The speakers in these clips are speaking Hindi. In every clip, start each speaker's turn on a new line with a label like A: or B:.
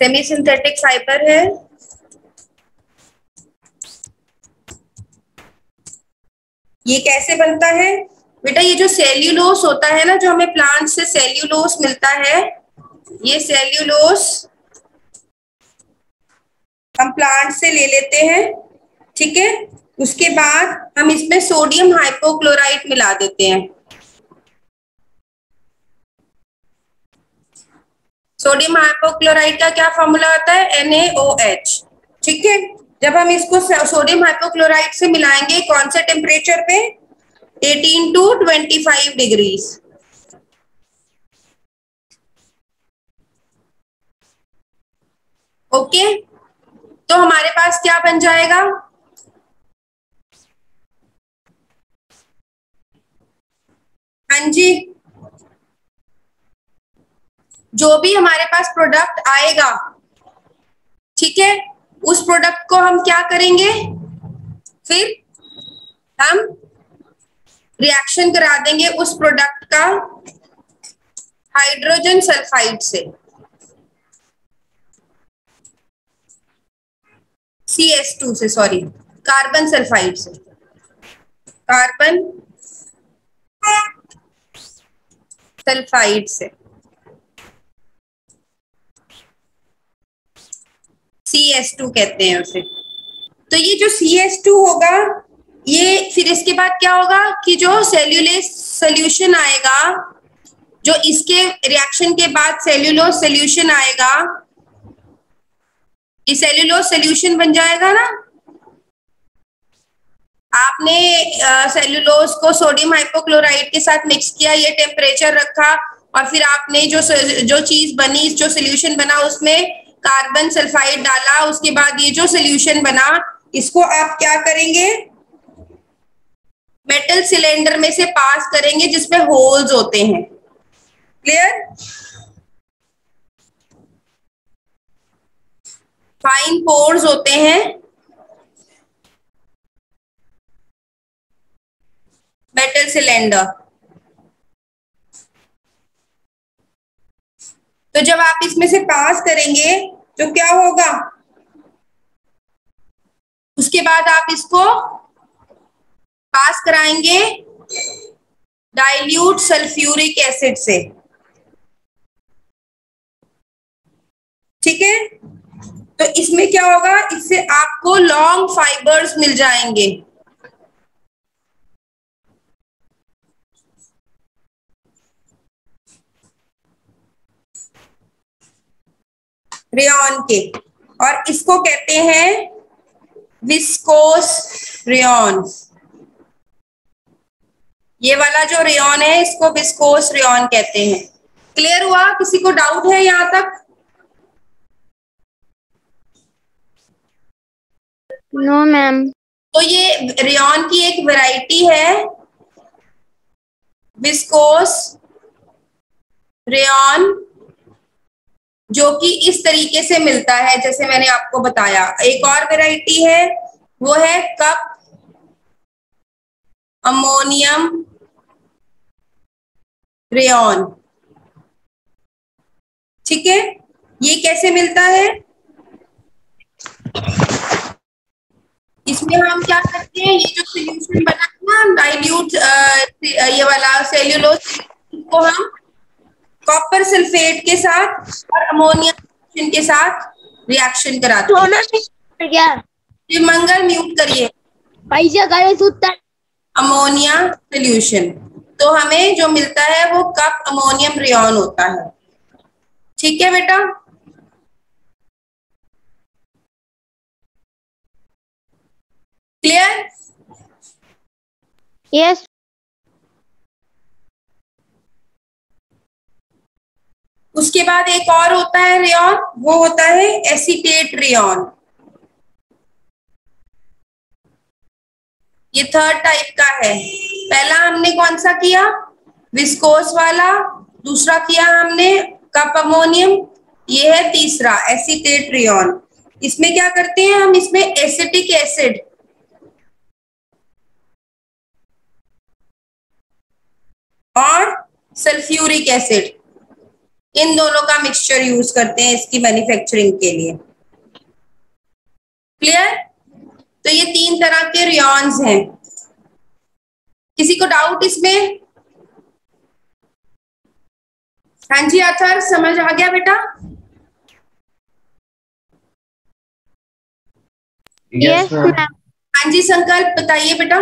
A: सेमी सिंथेटिक फाइबर है। ये कैसे बनता है बेटा? ये जो सेल्यूलोस होता है ना, जो हमें प्लांट से सेल्यूलोस मिलता है, ये सेल्यूलोस हम प्लांट से ले लेते हैं, ठीक है। उसके बाद हम इसमें सोडियम हाइपोक्लोराइट मिला देते हैं। सोडियम हाइपोक्लोराइट का क्या फॉर्मूला आता है? NaOH, ठीक है। जब हम इसको सोडियम हाइपोक्लोराइट से मिलाएंगे, कौन से टेम्परेचर पे? 18 to 25 डिग्रीज। ओके, तो हमारे पास क्या बन जाएगा? हाँ जी, जो भी हमारे पास प्रोडक्ट आएगा, ठीक है, उस प्रोडक्ट को हम क्या करेंगे? फिर हम रिएक्शन करा देंगे उस प्रोडक्ट का हाइड्रोजन सल्फाइड से, CS2 से, सॉरी, कार्बन सल्फाइड से, कार्बन सल्फाइड से, CS2 कहते हैं उसे। तो ये जो CS2 होगा, ये फिर इसके बाद क्या होगा कि जो सेल्यूलोज सोल्यूशन आएगा, जो इसके रिएक्शन के बाद सेल्यूलोज सोल्यूशन आएगा, ये सेल्यूलोज सोल्यूशन बन जाएगा ना। आपने सेल्यूलोज को सोडियम हाइपोक्लोराइड के साथ मिक्स किया, ये टेम्परेचर रखा, और फिर आपने जो चीज बनी, जो सोल्यूशन बना, उसमें कार्बन सल्फाइड डाला। उसके बाद ये जो सोल्यूशन बना, इसको आप क्या करेंगे? मेटल सिलेंडर में से पास करेंगे जिसमें होल्स होते हैं। क्लियर? फाइन पोर्स होते हैं मेटल सिलेंडर। तो जब आप इसमें से पास करेंगे तो क्या होगा? उसके बाद आप इसको पास कराएंगे डाइल्यूट सल्फ्यूरिक एसिड से, ठीक है। तो इसमें क्या होगा? इससे आपको लॉन्ग फाइबर्स मिल जाएंगे। रेयॉन के, और इसको कहते हैं विस्कोस रेयॉन। ये वाला जो रेयॉन है, इसको विस्कोस रेयॉन कहते हैं। क्लियर हुआ? किसी को डाउट है यहां तक?
B: No ma'am.
A: तो ये रेयॉन की एक वैरायटी है, विस्कोस रेयॉन, जो कि इस तरीके से मिलता है जैसे मैंने आपको बताया। एक और वैरायटी है, वो है कप अमोनियम रेयॉन, ठीक है। ये कैसे मिलता है? इसमें हम क्या करते हैं, ये जो सोल्यूशन बना है ना डाइल्यूट, ये वाला सेल्यूलोज, को हम कॉपर सल्फेट के साथ और अमोनिया के साथ रिएक्शन कराते हैं। मंगल म्यूट करिए। अमोनिया सोल्यूशन, तो हमें जो मिलता है वो कप अमोनियम रेयॉन होता है, ठीक है बेटा। क्लियर?
B: यस।
A: उसके बाद एक और होता है रेयॉन, वो होता है एसीटेट रेयॉन। ये थर्ड टाइप का है। पहला हमने कौन सा किया? विस्कोस वाला। दूसरा किया हमने कप अमोनियम। ये है तीसरा, एसीटेट रेयॉन। इसमें क्या करते हैं हम? इसमें एसिटिक एसिड और सल्फ्यूरिक एसिड, इन दोनों का मिक्सचर यूज करते हैं इसकी मैन्युफैक्चरिंग के लिए। क्लियर? तो ये 3 तरह के रियॉन्स हैं। किसी को डाउट इसमें? हाँ जी आचार, समझ आ गया बेटा?
B: Yes ma'am.
A: हाँ जी संकल्प बताइए बेटा।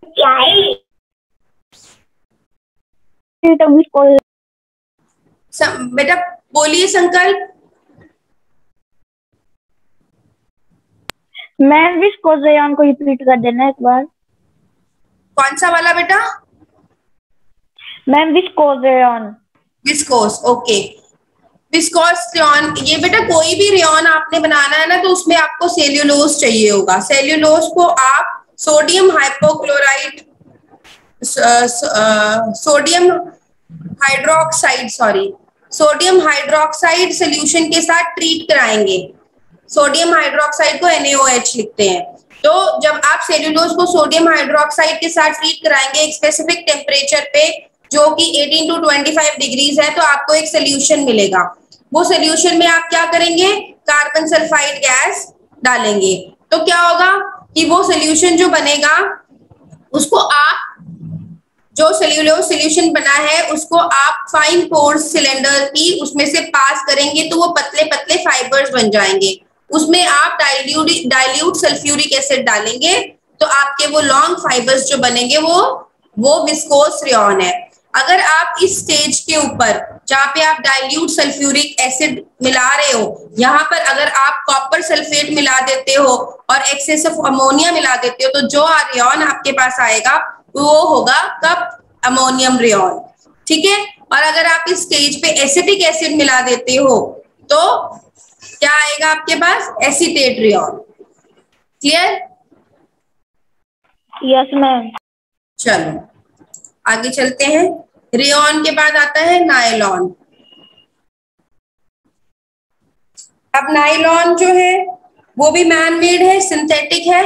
B: क्या है?
A: बेटा बोलिए संकल्प।
B: मैम विस्कोस रेयॉन को रिपीट कर देना एक बार।
A: कौन सा वाला बेटा?
B: Ma'am viscose rayon.
A: Viscose, okay. Viscose rayon, ये बेटा कोई भी रेयॉन आपने बनाना है ना तो उसमें आपको सेल्यूलोज चाहिए होगा। सेल्यूलोज को आप sodium hypochloride sodium hydroxide solution के साथ ट्रीट कराएंगे। सोडियम हाइड्रोक्साइड को NaOH लिखते हैं। तो जब आप सेल्यूलोज को सोडियम हाइड्रोक्साइड के साथ ट्रीट कराएंगे एक स्पेसिफिक टेम्परेचर पे जो कि 18 to 25 डिग्रीज है, तो आपको एक सोल्यूशन मिलेगा। वो सोल्यूशन में आप क्या करेंगे? कार्बन सल्फाइड गैस डालेंगे। तो क्या होगा कि वो सोल्यूशन जो बनेगा उसको आप, जो सेल्यूलोज सोल्यूशन बना है उसको आप फाइन पोर्स सिलेंडर की उसमें से पास करेंगे तो वो पतले पतले फाइबर्स बन जाएंगे। उसमें आप डाइल्यूट सल्फ्यूरिक एसिड डालेंगे तो आपके वो लॉन्ग फाइबर्स जो बनेंगे वो विस्कोस रेयॉन है। अगर आप इस स्टेज के ऊपर जहाँ पे आप डाइल्यूट सल्फ्यूरिक एसिड मिला रहे हो, यहाँ पर अगर आप कॉपर सल्फेट मिला देते हो और एक्सेस ऑफ अमोनिया मिला देते हो तो जो रेयॉन आपके पास आएगा वो होगा कप अमोनियम रेयॉन। ठीक है? और अगर आप इस स्टेज पे एसिटिक एसिड मिला देते हो तो क्या आएगा आपके पास? Acetate rayon. Clear?
B: Yes ma'am.
A: चलो आगे चलते हैं। रेयॉन के बाद आता है नायलॉन। अब नायलॉन जो है वो भी मैन मेड है, सिंथेटिक है।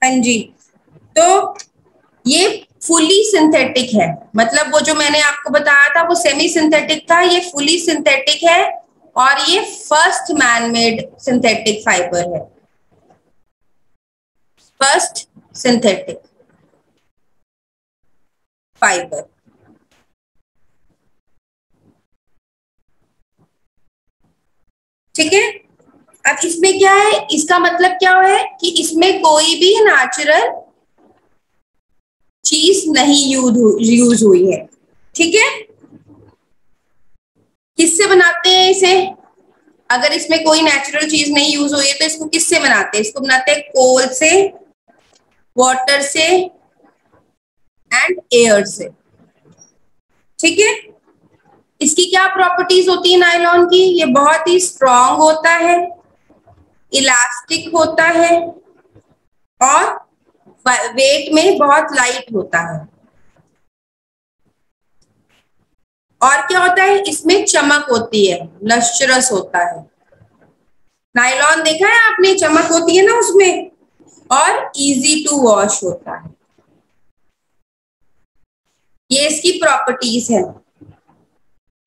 A: हाँ जी, तो ये फुली सिंथेटिक है, मतलब वो जो मैंने आपको बताया था वो सेमी सिंथेटिक था, ये फुली सिंथेटिक है और ये first man made synthetic fibre है। First synthetic fibre. ठीक है? अब इसमें क्या है, इसका मतलब क्या है कि इसमें कोई भी नेचुरल चीज नहीं यूज हुई है। ठीक है? किससे बनाते हैं इसे? अगर इसमें कोई नेचुरल चीज नहीं यूज हुई है तो इसको किससे बनाते हैं? इसको बनाते हैं कोल से, वाटर से एंड एयर से। ठीक है? इसकी क्या प्रॉपर्टीज होती है नायलॉन की? ये बहुत ही स्ट्रॉन्ग होता है, इलास्टिक होता है और वेट में बहुत लाइट होता है। और क्या होता है? इसमें चमक होती है, लस्ट्रस होता है। नायलॉन देखा है आपने, चमक होती है ना उसमें, और इजी टू वॉश होता है। ये इसकी प्रॉपर्टीज है।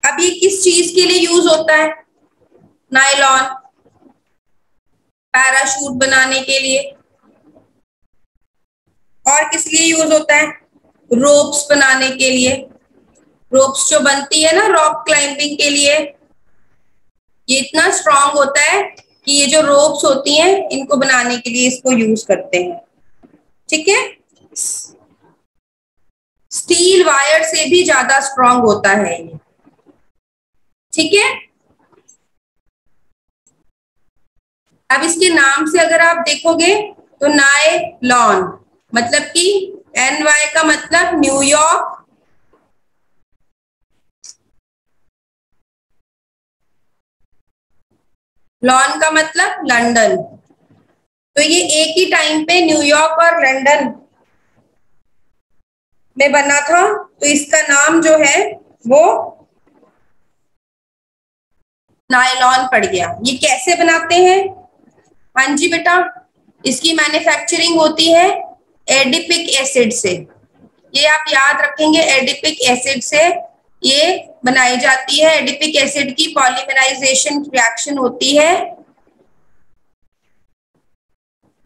A: अब ये किस चीज के लिए यूज होता है नायलॉन? पैराशूट बनाने के लिए। और किस लिए यूज होता है? रोप्स बनाने के लिए। रोप्स जो बनती है ना रॉक क्लाइंबिंग के लिए, ये इतना स्ट्रांग होता है कि ये जो रोप्स होती हैं इनको बनाने के लिए इसको यूज करते हैं। ठीक है? स्टील वायर से भी ज्यादा स्ट्रांग होता है ये। ठीक है? अब इसके नाम से अगर आप देखोगे तो नायलॉन, मतलब कि NY का मतलब न्यूयॉर्क, लॉन का मतलब लंदन। तो ये एक ही टाइम पे न्यूयॉर्क और लंदन में बना था, तो इसका नाम जो है वो नायलॉन पड़ गया। ये कैसे बनाते हैं? हाँ जी बेटा, इसकी मैन्युफैक्चरिंग होती है एडिपिक एसिड से। ये आप याद रखेंगे, एडिपिक एसिड से ये बनाई जाती है। एडिपिक एसिड की पॉलीमराइजेशन रिएक्शन होती है,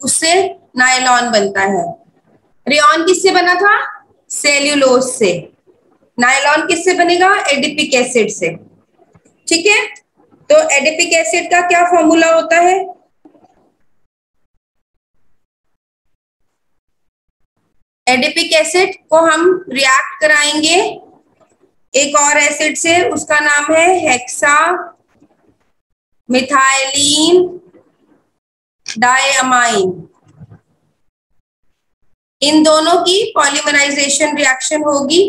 A: उससे नायलॉन बनता है। रेयॉन किससे बना था? सेल्यूलोज से। नायलॉन किससे बनेगा? एडिपिक एसिड से। ठीक है, तो एडिपिक एसिड का क्या फॉर्मूला होता है? एडिपिक एसिड को हम रिएक्ट कराएंगे एक और एसिड से, उसका नाम है हेक्सा मिथाइलिन डायमाइन। इन दोनों की पॉलीमराइजेशन रिएक्शन होगी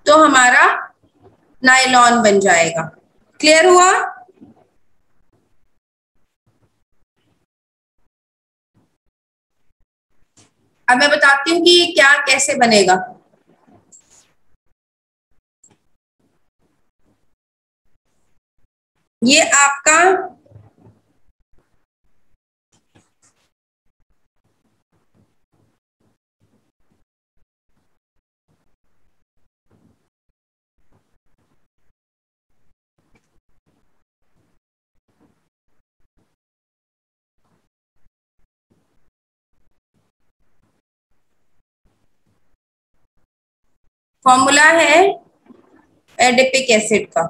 A: तो हमारा नायलॉन बन जाएगा। क्लियर हुआ? अब मैं बताती हूँ कि ये क्या कैसे बनेगा। ये आपका फॉर्मूला है एडिपिक एसिड का।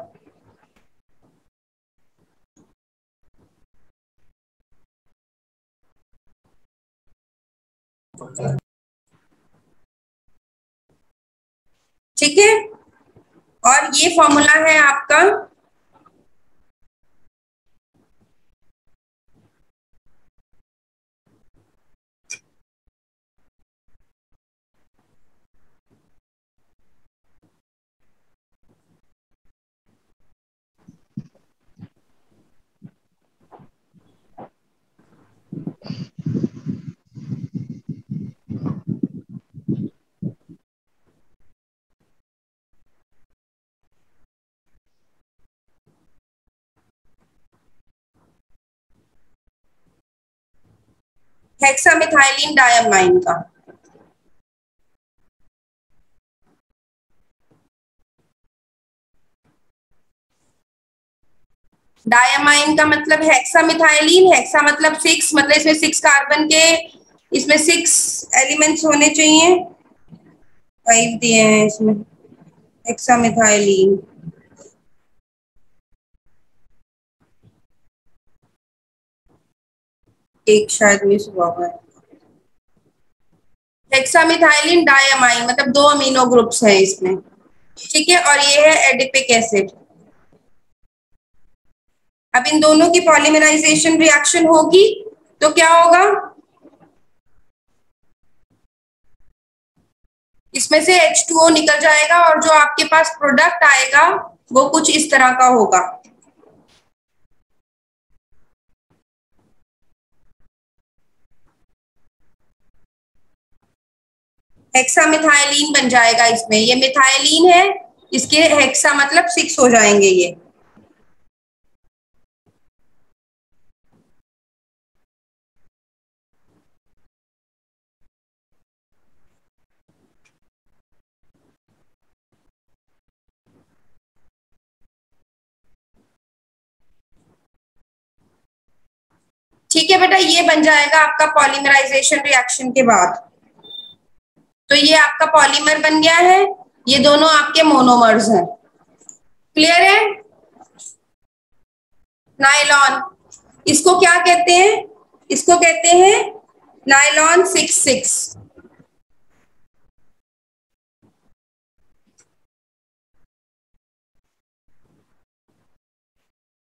A: ठीक है, और ये फॉर्मूला है आपका हेक्सामिथाइलिन डायमाइन का। डायमाइन का मतलब हेक्सामिथाइलिन, हेक्सा मतलब 6, मतलब इसमें 6 कार्बन के, इसमें 6 एलिमेंट्स होने चाहिए। 5 दिए हैं इसमें। हेक्सामिथाइलिन एक शायद मिस हुआ है। हेक्सामिथाइलिन डायमाइन मतलब 2 अमीनो ग्रुप्स है इसमें। ठीक है, और ये है एडिपिक एसिड। अब इन दोनों की पॉलीमराइजेशन रिएक्शन होगी तो क्या होगा? इसमें से H2O निकल जाएगा और जो आपके पास प्रोडक्ट आएगा वो कुछ इस तरह का होगा। हेक्सामिथाइलिन बन जाएगा इसमें। ये मिथाइलिन है, इसके हेक्सा मतलब 6 हो जाएंगे ये। ठीक है बेटा, ये बन जाएगा आपका पॉलीमराइजेशन रिएक्शन के बाद। तो ये आपका पॉलीमर बन गया है, ये दोनों आपके मोनोमर्स हैं। क्लियर है? नायलॉन, इसको क्या कहते हैं? इसको कहते हैं नायलॉन 6,6।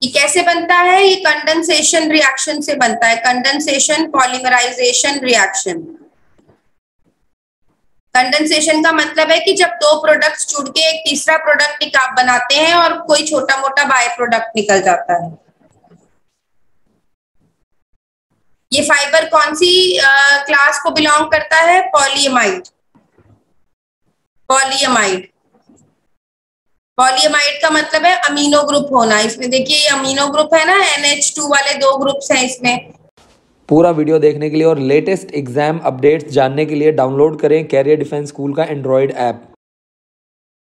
A: ये कैसे बनता है? ये कंडेंसेशन रिएक्शन से बनता है। Condensation polymerisation reaction. कंडेंसेशन का मतलब है कि जब 2 प्रोडक्ट्स जुड़ के एक तीसरा प्रोडक्ट आप बनाते हैं और कोई छोटा मोटा बाय प्रोडक्ट निकल जाता है। ये फाइबर कौन सी क्लास को बिलोंग करता है? पॉलीएमाइड। पॉलीएमाइड, पॉलीएमाइड का मतलब है अमीनो ग्रुप होना। इसमें देखिए ये अमीनो ग्रुप है ना, NH2 वाले 2 ग्रुप्स हैं इसमें।
C: पूरा वीडियो देखने के लिए और लेटेस्ट एग्जाम अपडेट्स जानने के लिए डाउनलोड करें कैरियर डिफेंस स्कूल का एंड्रॉयड ऐप।